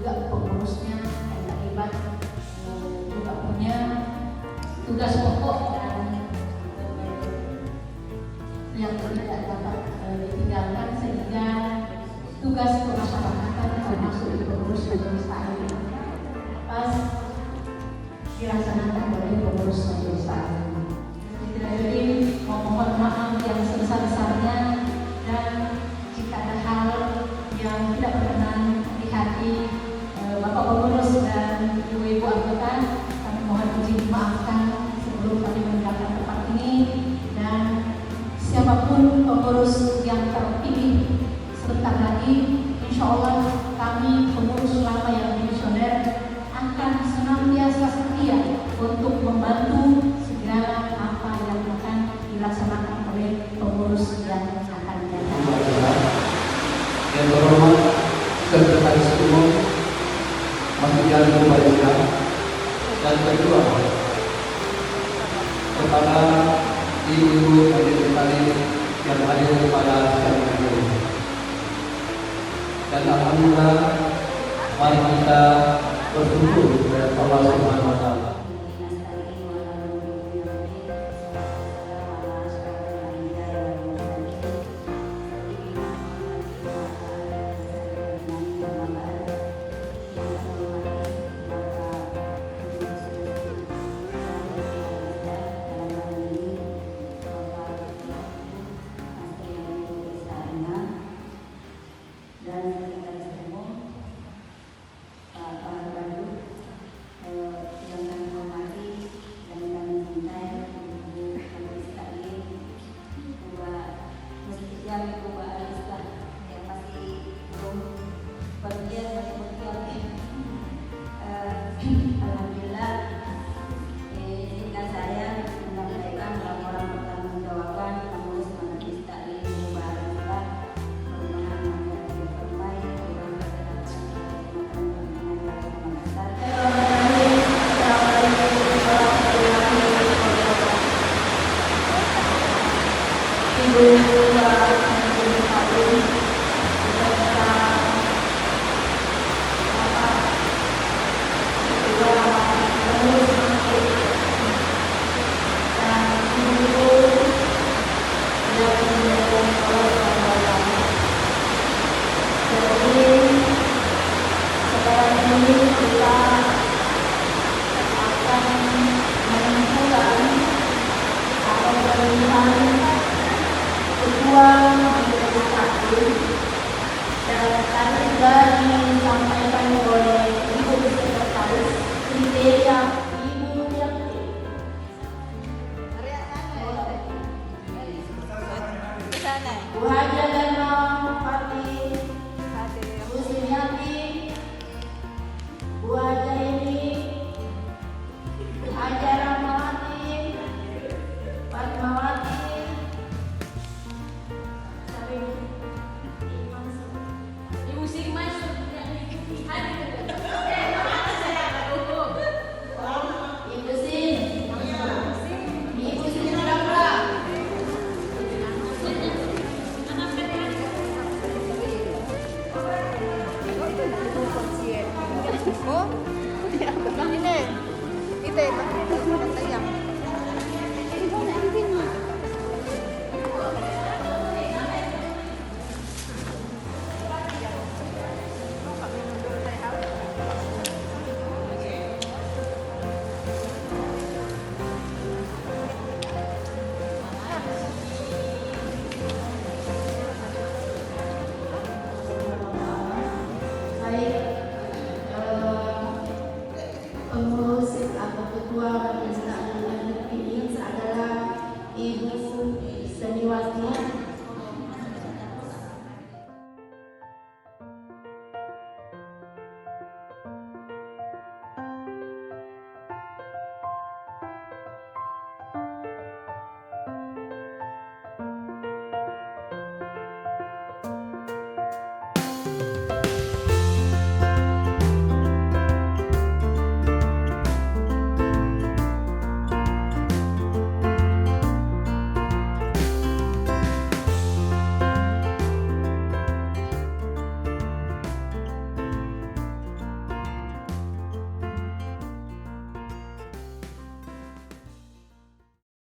juga pengurusnya yang terlibat juga punya tugas pokok dan yang tidak dapat ditinggalkan, sehingga tugas kemasyarakatan termasuk di pengurus majelis taklim pas dilaksanakan oleh pengurus majelis taklim. Jadi mohon maaf yang sebesar-besarnya, dan jika ada hal yang tidak berkenan di hati Bapak Pengurus dan Ibu-Ibu anggota, kami mohon izin dimaafkan sebelum kami meninggalkan tempat ini. Dan siapapun pengurus yang terpilih sebentar lagi, insya Allah kami pengurus lama yang dimisioner akan senantiasa setia untuk membantu segala apa yang akan dilaksanakan oleh pengurus yang akan datang. Yang terhormat Sekretaris Umum Masjid Al-Mubarak, dan kedua kepada ibu-ibu majelis taklim yang hadir pada acara ini. Dan alhamdulillah, mari kita bersyukur kepada Allah Subhanahu wa taala. Baik,